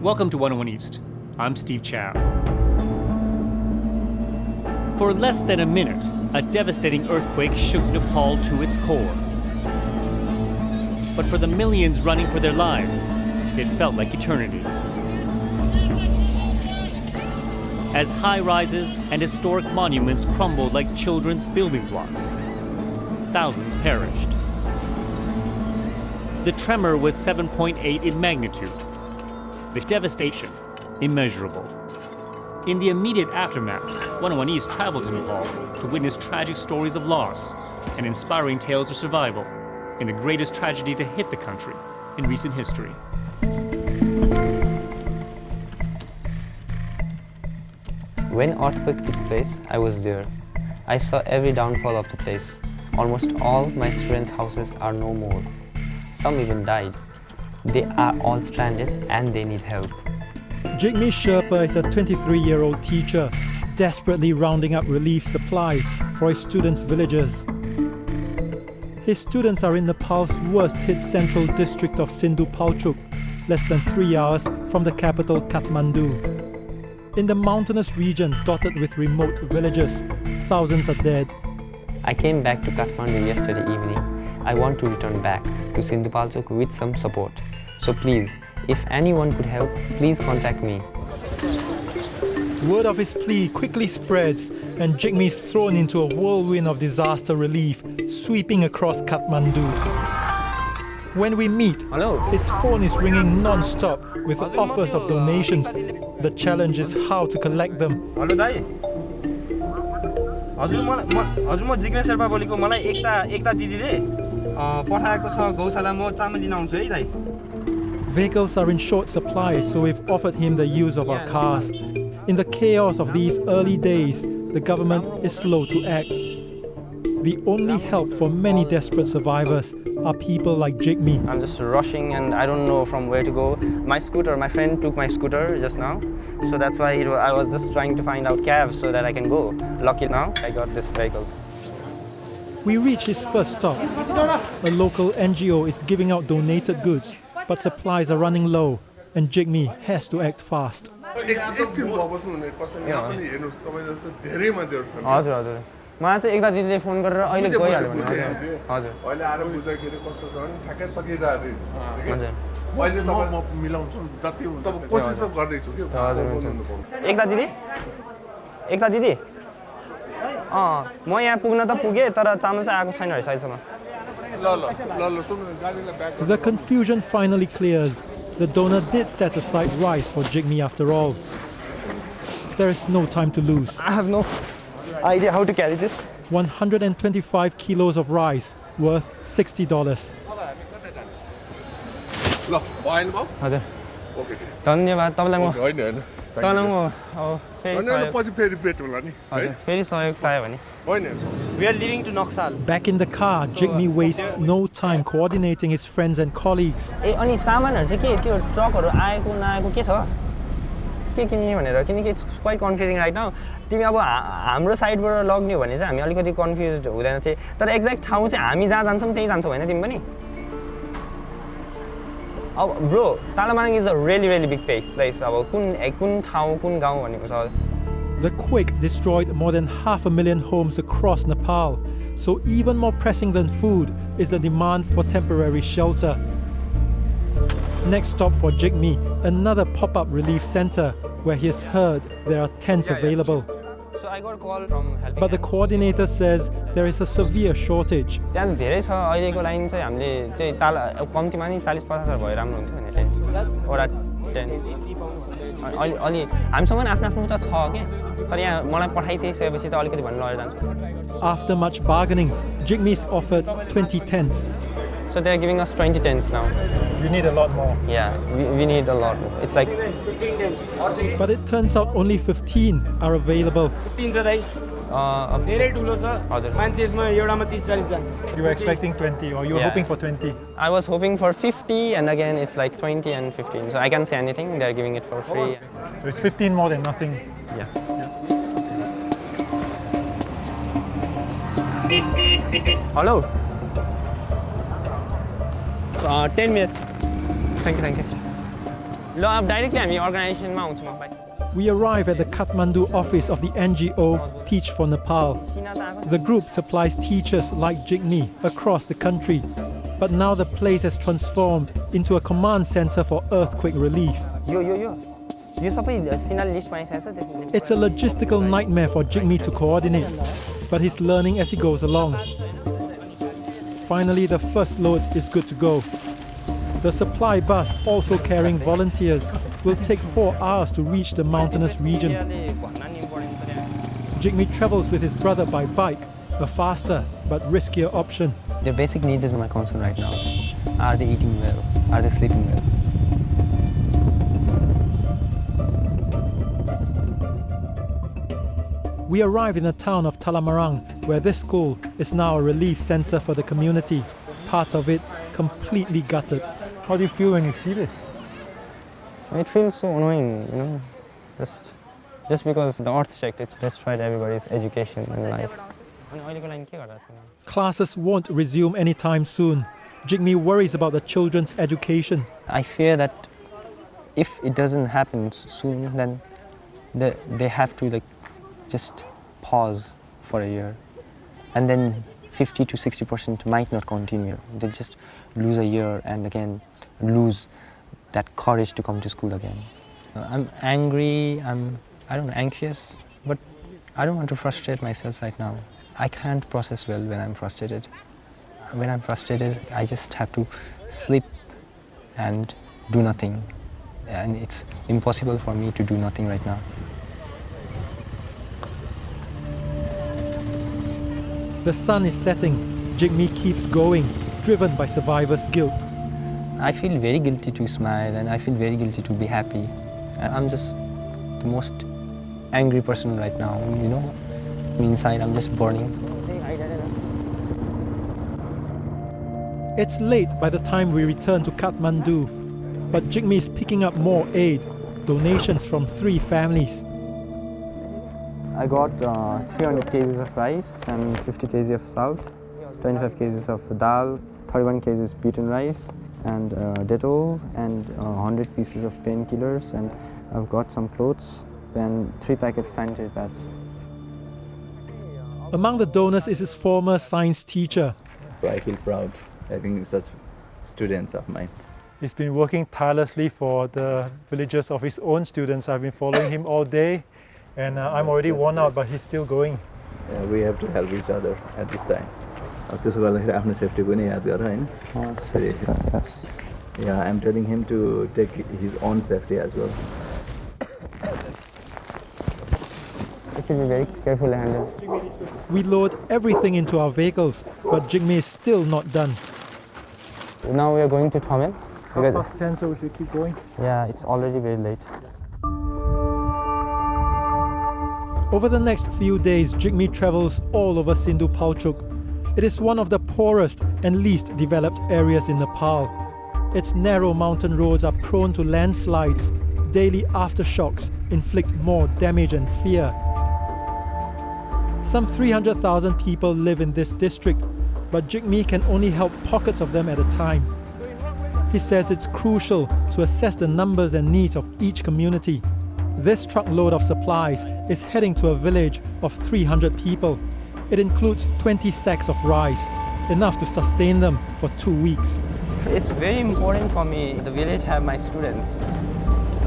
Welcome to 101 East. I'm Steve Chow. For less than a minute, a devastating earthquake shook Nepal to its core. But for the millions running for their lives, it felt like eternity. As high-rises and historic monuments crumbled like children's building blocks, thousands perished. The tremor was 7.8 in magnitude. The devastation, immeasurable. In the immediate aftermath, 101 East traveled to Nepal to witness tragic stories of loss and inspiring tales of survival in the greatest tragedy to hit the country in recent history. When earthquake took place, I was there. I saw every downfall of the place. Almost all my students' houses are no more. Some even died. They are all stranded and they need help. Jigme Sherpa is a 23-year-old teacher, desperately rounding up relief supplies for his students' villages. His students are in Nepal's worst-hit central district of Sindhu Palchuk, less than 3 hours from the capital Kathmandu. In the mountainous region dotted with remote villages, thousands are dead. I came back to Kathmandu yesterday evening. I want to return back to Sindhu Palchuk with some support. So please, if anyone could help, please contact me. Word of his plea quickly spreads, and Jigme is thrown into a whirlwind of disaster relief, sweeping across Kathmandu. When we meet, his phone is ringing non-stop with offers of donations. The challenge is how to collect them. Hello, Dai. हजुर म जिग्मे शेर्पा बोलेको मलाई एकता दिदीले पठाएको छ गौशाला म चामल लिन आउँछु है दाइ. Vehicles are in short supply, so we've offered him the use of our cars. In the chaos of these early days, the government is slow to act. The only help for many desperate survivors are people like Jigme. I'm just rushing and I don't know from where to go. My friend took my scooter just now. So that's why I was just trying to find out cabs so that I can go. Lucky now, I got this vehicle. We reach his first stop. A local NGO is giving out donated goods, but supplies are running low, and Jigme has to act fast. मलाई चाहिँ एकता दिदीले phone गरेर अहिले गइहाल्यो भने हजुर अहिले आएर बुझ्दाखेरि कस्तो छ भने ठ्याक्कै सकिरहेको हजुर अहिले त म मिलाउँछु जति हुन्छ तब कोसिस गर्दै छु के हजुर एकता दिदी म यहाँ पुग्न त पुगे तर चामल चाहिँ आएको छैन रहेछ अहिलेसम्म. The confusion finally clears. The donor did set aside rice for Jigme after all. There is no time to lose. I have no idea how to carry this. 125 kilos of rice worth $60. हजुर धन्यवाद तपाईँलाई म फेरि सहयोग चाहियो भने. We are leaving to Naxal. Back in the car, Jigme wastes no time coordinating his friends and colleagues. अनि सामानहरु चाहिँ के त्यो ट्रकहरु आएको नआएको के छ के किन्ने भनेर किनकि it's quite confusing right now. तिमी अब हाम्रो साइडबाट लग्ने हो भने चाहिँ हामी अलिकति कन्फ्युज हुँदैन थिए तर एक्ज्याक्ट ठाउँ चाहिँ हामी जहाँ जान्छौँ त्यही जान्छौँ हैन तिमी पनि. अब bro Talamarang is a really big place. अब कुन ठाउँ कुन गाउँ भनेको छ. The quake destroyed more than 500,000 homes across Nepal, so even more pressing than food is the demand for temporary shelter. Next stop for Jigme, another pop-up relief center where he has heard there are tents available. So I got a call from helping. But the coordinator says there is a severe shortage. त्यहाँ धेरै छ अहिलेको line चाहिँ हामीले चाहिँ कम्तिमा नि 40-50 भए राम्रो हुन्थ्यो भने टेन्ट एउटा टेन्ट अलि हामीसँग पनि आफ्नो त छ के तर यहाँ मलाई पठाइसकेपछि त अलिकति भन्नु लगेर जान्छु. After much bargaining, Jigme is offered 20 tents. So they are giving us 20 tents now. You need a lot more. Yeah, we need a lot more. It's like... But it turns out only 15 are available. 15 छ दाइ. धेरै ठुलो छ. हजुर. मान्छेमा एउटामा 30-40 जान्छ. You were expecting 20 or you were hoping for 20? I was hoping for 50 and again it's like 20 and 15. So I can't say anything. They're giving it for free. So it's 15 more than nothing. Yeah. Hello. 10 minutes. Thank you. ल अब directly हामी अर्गनाइजेसनमा आउँछौँ भाइ We arrive at the Kathmandu office of the NGO Teach for Nepal. The group supplies teachers like Jigme across the country, but now the place has transformed into a command center for earthquake relief. यो सबै सिनाले list पाइसकेको छ It's a logistical nightmare for Jigme to coordinate, but he's learning as he goes along. Finally, the first load is good to go. The supply bus, also carrying volunteers, will take 4 hours to reach the mountainous region. Jigme travels with his brother by bike, a faster but riskier option. The basic needs is my concern right now. Are they eating well? Are they sleeping well? We arrive in the town of Talamarang, where this school is now a relief center for the community, part of it completely gutted. How do you feel when you see this? It feels so annoying, you know, just because the earth checked, it's destroyed everybody's education and life. Classes won't resume anytime soon. Jigme worries about the children's education. I fear that if it doesn't happen soon, then they have to just pause for a year, and then 50 to 60% might not continue. They'll just lose a year and again lose that courage to come to school again. I'm angry, I don't know, anxious, but I don't want to frustrate myself right now. I can't process well when I'm frustrated. When I'm frustrated, I just have to sleep and do nothing. And it's impossible for me to do nothing right now. The sun is setting. Jigme keeps going, driven by survivor's guilt. I feel very guilty to smile and I feel very guilty to be happy. I'm just the most angry person right now, you know. Inside I'm just burning. It's late by the time we return to Kathmandu, but Jigme is picking up more aid, donations from 3 families. I got 300 kgs of rice and 50 kg of salt, 25 kgs of dal, 31 kgs beaten rice, and Dettol, and 100 pieces of painkillers, and I've got some clothes and 3 packets sanitary pads. Among the donors is his former science teacher. I feel proud having such students of mine. He's been working tirelessly for the villages of his own students. I've been following him all day, and I'm already worn out, but he's still going. We have to help each other at this time. Yeah, I'm telling him to take his own safety as well. You should be very careful handle. We load everything into our vehicles, but Jigme is still not done. Now we are going to Thomel. It's 10, so we should keep going. Yeah, it's already very late. Over the next few days, Jigme travels all over Sindhu Palchuk. It is one of the poorest and least developed areas in Nepal. Its narrow mountain roads are prone to landslides. Daily aftershocks inflict more damage and fear. Some 300,000 people live in this district, but Jigme can only help pockets of them at a time. He says it's crucial to assess the numbers and needs of each community. This truckload of supplies is heading to a village of 300 people. It includes 20 sacks of rice, enough to sustain them for 2 weeks. It's very important for me. The village have my students.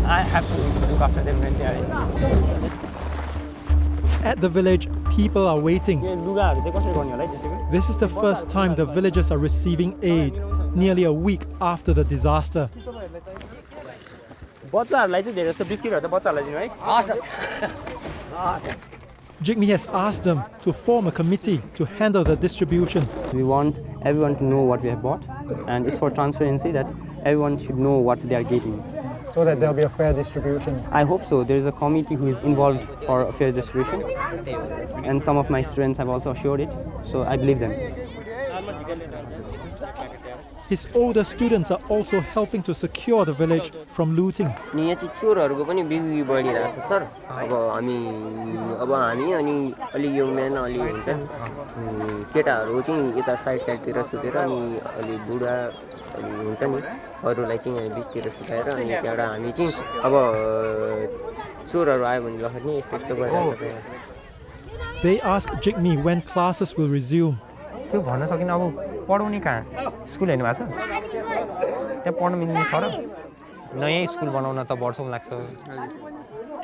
I have to look after them when they are in. At the village, people are waiting. This is the first time the villagers are receiving aid, nearly a week after the disaster. Jigme has asked them to form a committee to handle the distribution. We want everyone to know what we have bought, and it's for transparency that everyone should know what they are getting. So that there will be a fair distribution. I hope so. There is a committee who is involved for a fair distribution, and some of my students have also assured it, so I believe them. His older students are also helping to secure the village from looting. अनि यहाँ चाहिँ चोरहरूको पनि बिग्री बढिरहेको छ sir अब हामी अनि अलि यङम्यान अलि हुन्छ केटाहरू चाहिँ यता साइडतिर सुतेर अनि अलि बुढा अलि हुन्छ नि अरूलाई चाहिँ यहाँ बिचतिर सुताएर अनि त्यहाँबाट हामी चाहिँ अब चोरहरू आयो भने लखट्ने यस्तो यस्तो गरिरहेको छ। They ask Jigme when classes will resume. त्यो भन्न सकिन अब पढाउने कहाँ स्कुल हेर्नु भएको छ त्यहाँ पढ्नु मिल्ने छ र नयाँ स्कुल बनाउन त वर्षौँ लाग्छ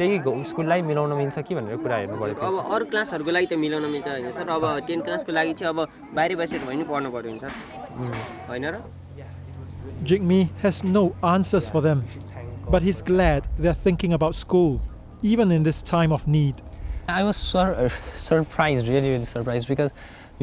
त्यही स्कुललाई मिलाउन मिल्छ कि भनेर कुरा हेर्नु पर्यो अब अरू क्लासहरूको लागि त मिलाउन मिल्छ होइन सर अब 10 क्लासको लागि चाहिँ अब बाहिर बसेर भए नि पढ्नु पर्यो नि सर होइन र। Jigme has no answers for them, but he's glad they're thinking about school, even in this time of need. I was surprised, really surprised, because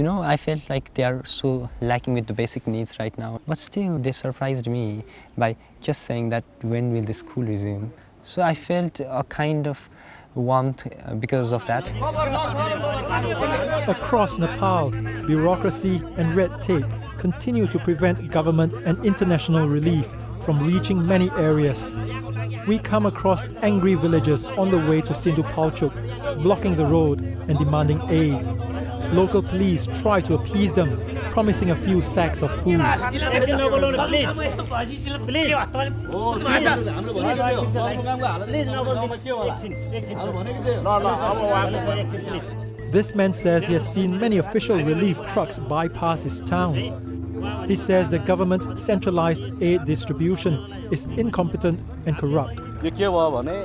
I felt like they are so lacking with the basic needs right now. But still, they surprised me by just saying that when will the school resume. So I felt a kind of warmth because of that. Across Nepal, bureaucracy and red tape continue to prevent government and international relief from reaching many areas. We come across angry villagers on the way to Sindupalchuk, blocking the road and demanding aid. Local police try to appease them, promising a few sacks of food. This man says he has seen many official relief trucks bypass his town. He says the government's centralized aid distribution is incompetent and corrupt. यो के भयो भने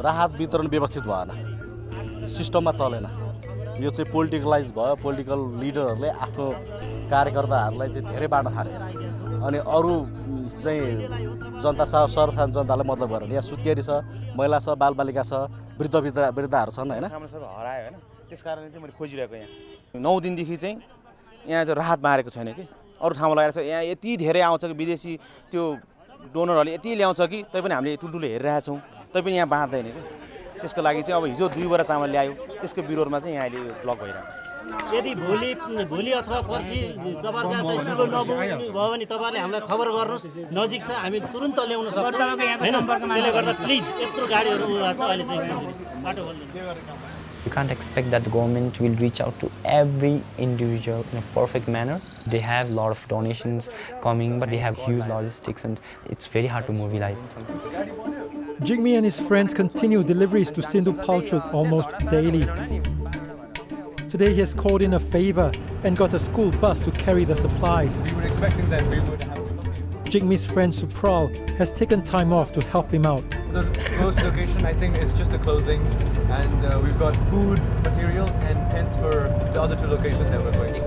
राहत वितरण व्यवस्थित भएन सिस्टममा चलेन यो चाहिँ politicalise भयो पोलिटिकल लिडरहरूले आफ्नो कार्यकर्ताहरूलाई चाहिँ धेरै बाँड्न थाले अनि अरू चाहिँ जनता सर्वसाधारण जनतालाई मतलब गरेर यहाँ सुत्केरी छ महिला छ बालबालिका छ वृद्धहरू छन् हैन हरायो हैन त्यसकारणले चाहिँ मैले खोजिरहेको यहाँ 9 दिनदेखि चाहिँ यहाँ चाहिँ राहत मारेको छैन कि अरू ठाउँमा लगाएर यहाँ यति धेरै आउँछ कि विदेशी त्यो डोनरहरूले यति ल्याउँछ कि तै पनि हामीले टुलटुले हेरिरहेका छौं तै पनि यहाँ बाँड्दैन कि त्यसको लागि चाहिँ अब हिजो 2 बोरा चामल ल्यायो त्यसको विरोधमा चाहिँ यहाँ अहिले ब्लक भइरहेको यदि भोलि अथवा पर्सि तपाईहरुका चाहिँ चुलो नबुझ्नु भयो भने तपाईहरुले हामीलाई खबर गर्नुस् नजिक छ हामी तुरुन्त ल्याउन सक्छौं हैन त्यसले गर्दा प्लिज यत्रो गाडीहरु छ अहिले चाहिँ बाटो खोल्नु। You can't expect that the government will reach out to every individual in a perfect manner. They have a lot of donations coming, but they have huge logistics and it's very hard to mobilize something. Jigme and his friends continue deliveries to Sindupalchuk almost daily. Today he has called in a favor and got a school bus to carry the supplies. We were expecting that we would have... Jigme's friend Supral has taken time off to help him out. The close location, I think, is just the clothing, and we've got food, materials, and tents for the other 2 locations that we're going to.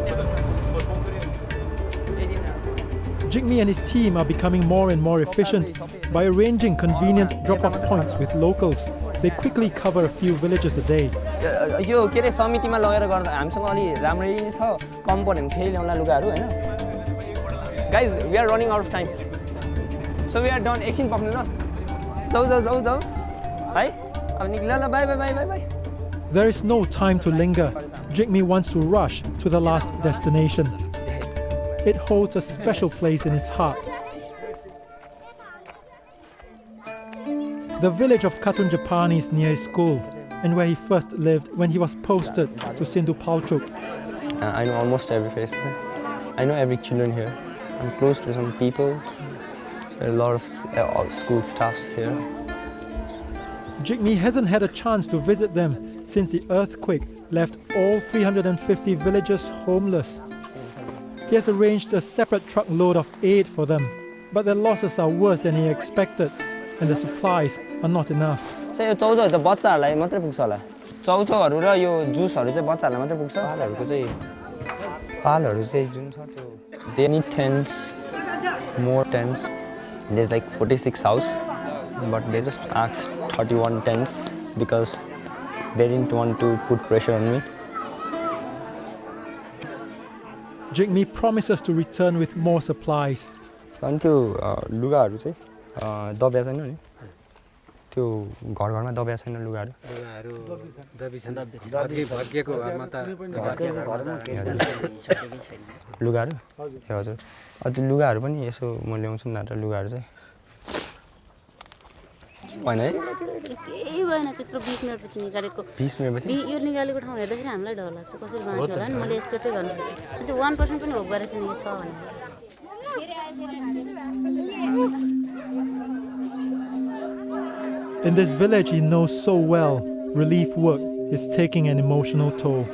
Jigme and his team are becoming more and more efficient. By arranging convenient drop-off points with locals, they quickly cover a few villages a day. यो के रे समितिमा लगेर गर्दा हामीसँग अलि राम्रै छ कम पर्यो भने फेरि ल्याउला लुगाहरू हैन Guys, we are running out of time. So we are done. एकछिन पक्नु ल जाऊ है अब निक्ल ल bye. There is no time to linger. Jigme wants to rush to the last destination. It holds a special place in his heart. The village of Katunjapani is near his school and where he first lived when he was posted to Sindupalchuk. I know almost every face. I know every children here. I'm close to some people. There are a lot of school staffs here. Jigme hasn't had a chance to visit them since the earthquake left all 350 villagers homeless. He has arranged a separate truckload of aid for them, but their losses are worse than he expected, and the supplies are not enough. So यो चाउचाउहरु त बच्चाहरुलाई मात्रै पुग्छ होला चाउचाउहरु र यो जुसहरु चाहिँ बच्चाहरुलाई मात्रै पुग्छ पालहरु चाहिँ जुन छ त्यो they need tents, more tents. There's like 46 houses, but they just asked 31 tents because they didn't want to put pressure on me. Jigme promises to return with more supplies. अनि त्यो लुगाहरु चाहिँ दब्या छैन नि त्यो घरमा दबाई छैन लुगाहरू लुगाहरू ए हजुर त्यो लुगाहरू पनि यसो म ल्याउँछु नि त लुगाहरू चाहिँ होइन है केही भएन त्यत्रो 20 मिनेटपछि निकालेको 20 मिनेटपछि यो निकालेको ठाउँ हेर्दाखेरि हामीलाई डर लाग्छ कसरी बाँच्यो होला नि मैले एक्सपेक्टै गर्नु सक्दिनँ त्यो 1% पनि होप गरेको छैन यो छ भने In this village he knows so well, relief work is taking an emotional toll.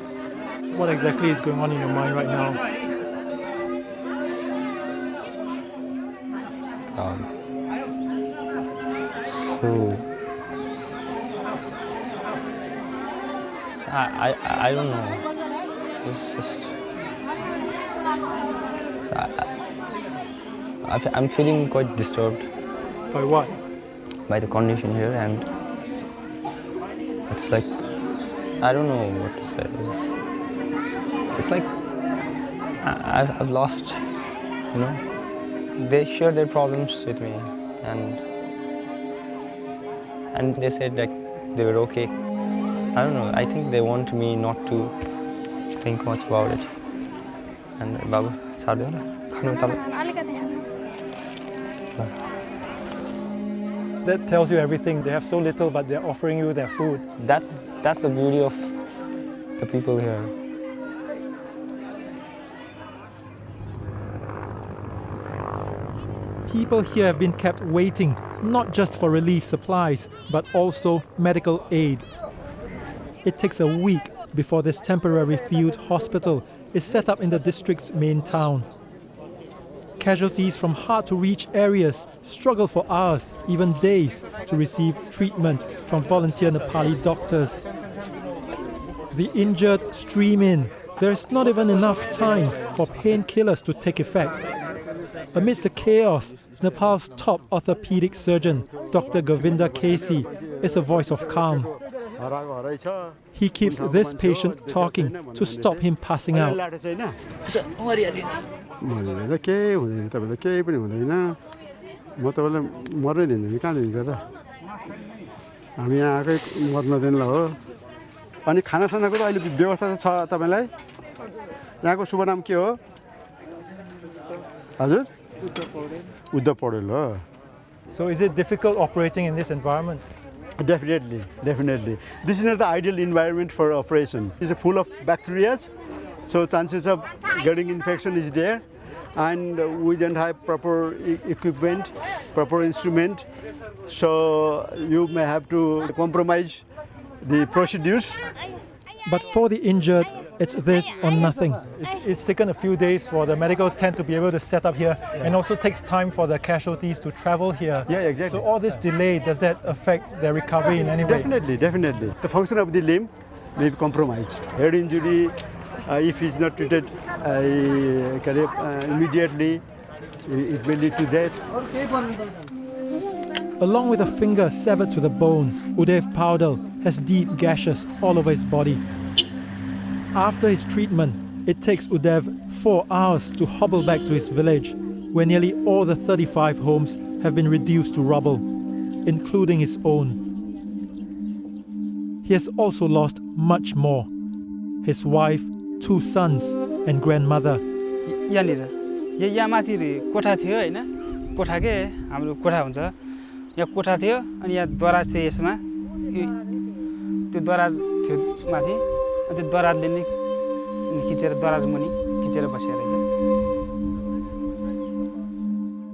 What exactly is going on in your mind right now? I don't know. It's just I'm feeling quite disturbed. By what? By the condition here, and it's like I don't know what to say. It's like I've lost, you know. They share their problems with me, and they said like they were okay. I don't know. I think they want me not to think much about it. And Babu, That tells you everything. They have so little, but they're offering you their food. That's the beauty of the people here. People here have been kept waiting, not just for relief supplies, but also medical aid. It takes a week before this temporary field hospital is set up in the district's main town. Casualties from hard-to-reach areas struggle for hours, even days, to receive treatment from volunteer Nepali doctors. The injured stream in. There is not even enough time for painkillers to take effect. Amidst the chaos, Nepal's top orthopedic surgeon, Dr. Govinda Casey, is a voice of calm. He keeps this patient talking to stop him passing out. So is it difficult operating in this environment? Definitely. This is not the ideal environment for operation. It's full of bacteria, so chances of getting infection is there, and we don't have proper equipment, proper instrument, so you may have to compromise the procedures. But for the injured, it's this or nothing. It's taken a few days for the medical tent to be able to set up here, and also takes time for the casualties to travel here. Yeah, exactly. So all this delay, does that affect their recovery in any way? Definitely. The function of the limb may be compromised. Head injury, if it's not treated immediately, it may lead to death. Along with a finger severed to the bone, Udev Paudel has deep gashes all over his body. After his treatment, it takes Udev 4 hours to hobble back to his village, where nearly all the 35 homes have been reduced to rubble, including his own. He has also lost much more: his wife, 2 sons, and grandmother. यहाँ माथि कोठा थियो हैन कोठा के हाम्रो कोठा हुन्छ यहाँ कोठा थियो अनि यहाँ दराज थियो यसमा त्यो दराज थियो माथि अनि त्यो दराजले नि खिचेर दराज मुनि खिचेर बसेर रहेछ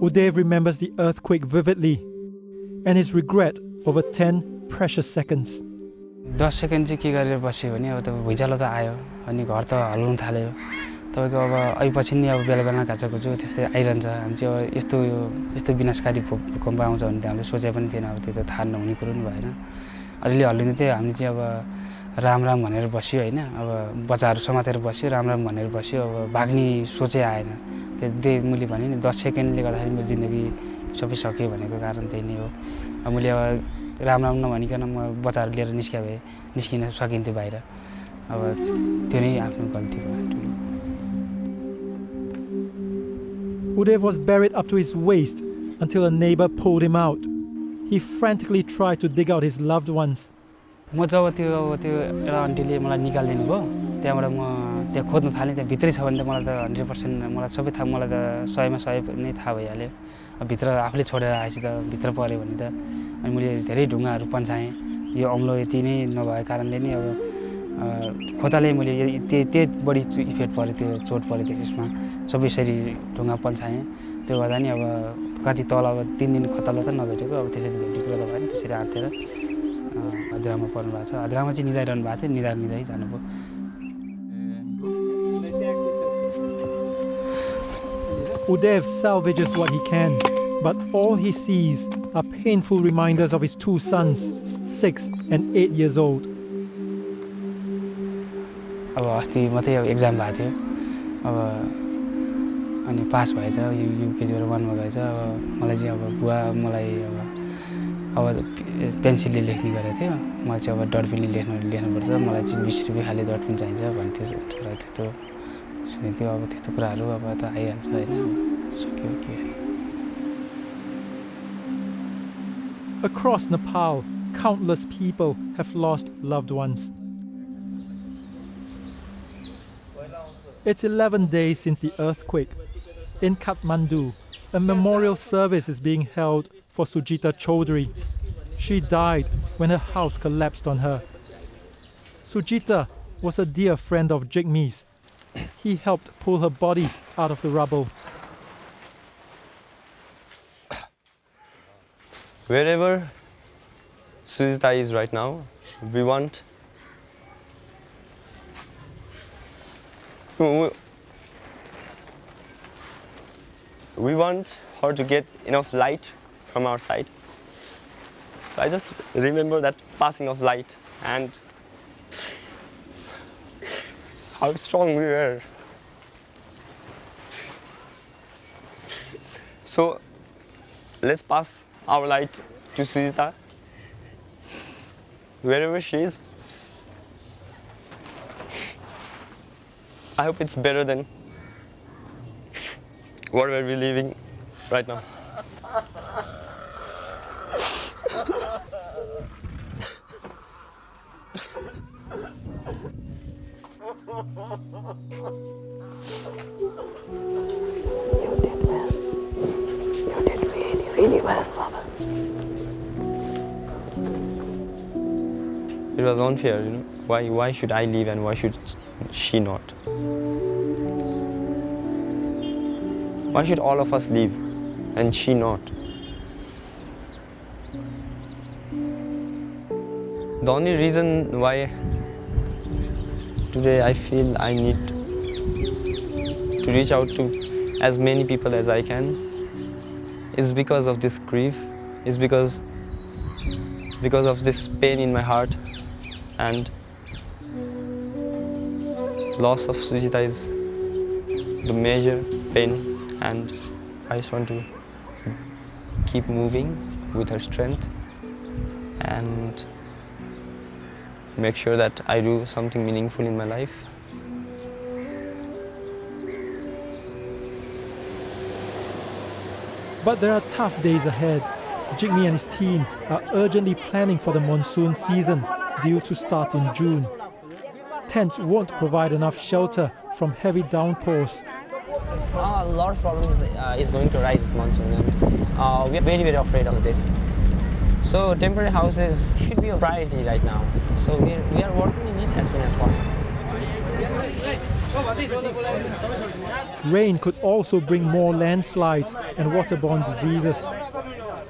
Udev remembers the earthquake vividly and his regret over 10 precious seconds. 10 second चाहिँ के गरेर बस्यो भने अब त भुइँचालो त आयो अनि घर त हल्लुन थाल्यो तपाईको अब आइपछि नि अब बेला बेला काचकुचु त्यस्तै आइरहन्छ हामी चाहिँ यस्तो विनाशकारी भूकम्प आउँछ भने हामीले सोचे पनि थिएन अब त्यो त थाहा नहुने कुरो नि भएन अलिअलि हल्लिने थियो हामी चाहिँ अब राम राम भनेर बस्यो हैन अब बच्चाहरु समातेर बस्यो राम राम भनेर बस्यो अब भाग्ने सोचे आएन त्यो मैले भने नि 10 सेकेन्डले गर्दाखेरि मेरो जिन्दगी सबै सक्यो भनेको कारण त्यही नै हो अब मैले अब राम राम नभनिकन म बच्चाहरु लिएर निस्किन सकिन्थे बाहिर अब त्यो नै आफ्नो गल्ती भयो Udev was buried up to his waist until a neighbor pulled him out. he frantically tried to dig out his loved ones. म जब त्यो एउटा आन्टीले मलाई निकाल्दिनु भयो त्यहाँबाट म त्यहाँ खोज्न थालेँ त्यहाँ भित्रै छ भने त मलाई त 100% मलाई सबै थाहा मलाई त 100 मा 100 नै थाहा भइहाल्यो भित्र आफूले छोडेर आएपछि त भित्र पर्यो भने त अनि मैले धेरै ढुङ्गाहरू पन्छाएँ यो अम्लो यति नै नभएको कारणले नि अब खोताले मैले त्यही बढी इफेक्ट पर्यो त्यो चोट पर्यो त्यसमा सबै यसरी ढुङ्गा पन्छाएँ त्यो गर्दा नि अब कति तल अब 3 दिन खोताले त नभेटेको अब त्यसरी भेटेको त भएन त्यसरी आर्तेर हजुरआमा पर्नु भएको छ हजुरआमा चाहिँ निदाइरहनु भएको थियो निदाइ जानुभयो Udev salvages what he can, but all he sees are painful reminders of his 2 sons, 6 and 8 years old. अब अस्ति मात्रै अब एक्जाम भएको थियो अब अनि पास भएछ युकेजीबाट 1 मा गएछ अब मलाई चाहिँ अब बुवा मलाई अब पेन्सिलले लेख्ने गरेको थियो मलाई चाहिँ अब डटपेनले लेख्नुपर्छ मलाई चाहिँ 20 रुपैयाँ खाली डटपेन चाहिन्छ भन्थ्यो छोरा त्यस्तो सुनेको अब त्यस्तो कुराहरू अब त आइहाल्छ हैन सक्यो के Across Nepal, countless people have lost loved ones. It's 11 days since the earthquake. In Kathmandu, a memorial service is being held for Sujita Chaudhary. She died when her house collapsed on her. Sujita was a dear friend of Jigme's. He helped pull her body out of the rubble. Wherever Sujita is right now, we want her to get enough light from our side. So I just remember that passing of light and how strong we were. So let's pass our light to Sujita, wherever she is. I hope it's better than what we're living right now. You did really well, Baba. It was unfair, you know. Why should I leave and why should she not? Why should all of us leave and she not? The only reason why today I feel I need to reach out to as many people as I can is because of this grief, is because of this pain in my heart, and loss of Sujita is the major pain, and I just want to keep moving with her strength and make sure that I do something meaningful in my life. But there are tough days ahead. Jigme and his team are urgently planning for the monsoon season, due to start in June. Tents won't provide enough shelter from heavy downpours. A lot of problems is going to rise with monsoon, and we are very, very afraid of this. So temporary houses should be a priority right now. So we are working in it as soon as possible. Rain could also bring more landslides and waterborne diseases.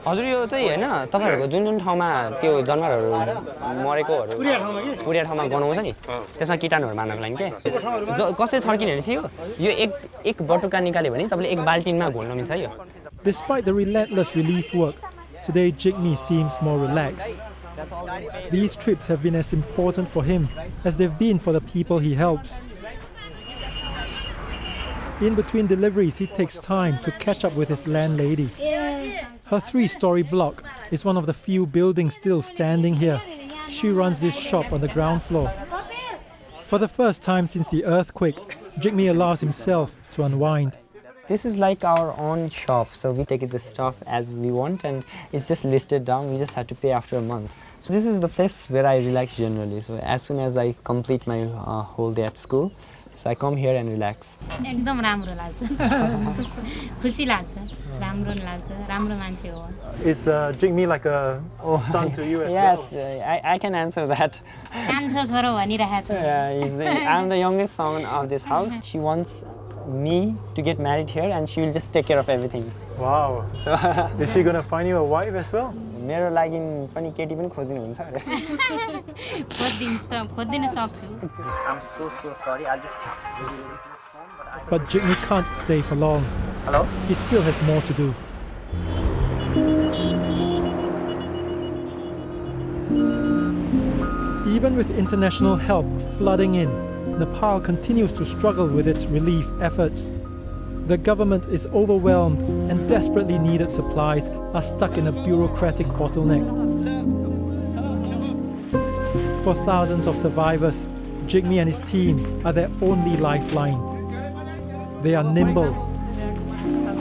हजुर यो चाहिँ हैन तपाईहरुको जुन जुन ठाउँमा त्यो जनावरहरु मरेकोहरु पुरिया ठाउँमा गनाउँछ नि त्यसमा कीटाणुहरु मार्नको लागि के कसरी छर्किने रहेछ यो एक बटुका निकाल्यो भने तपाईले एक बाल्टिनमा घोल्न मिल्छ यो. Despite the relentless relief work, today Jigme seems more relaxed. These trips have been as important for him as they've been for the people he helps. In between deliveries, he takes time to catch up with his landlady. Her 3-story block is one of the few buildings still standing here. She runs this shop on the ground floor. For the first time since the earthquake, Jigme allows himself to unwind. This is like our own shop, so we take the stuff as we want and it's just listed down. We just have to pay after a month. So this is the place where I relax generally. So as soon as I complete my whole day at school, so I come here and relax. एकदम राम्रो लाग्छ खुसी लाग्छ राम्रो लाग्छ राम्रो मान्छे हो Is Jigme like a son to you as yes, well? I can answer that. कान्छो छोरो भनिरहेको छु I'm the youngest son of this house. She wants me to get married here and she will just take care of everything. Wow. So is she going to find you a wife as well? मेरो लागि पनि केटी पनि खोज्नुहुन्छ अरे खोज्दिन सक्छु I'm so sorry. I'll just But Jigme can't stay for long. Hello? He still has more to do. Even with international help flooding in, Nepal continues to struggle with its relief efforts. The government is overwhelmed and desperately needed supplies are stuck in a bureaucratic bottleneck. For thousands of survivors, Jigme and his team are their only lifeline. They are nimble,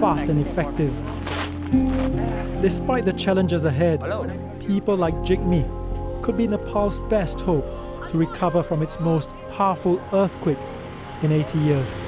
fast and effective. Despite the challenges ahead, people like Jigme could be Nepal's best hope to recover from its most powerful earthquake in 80 years.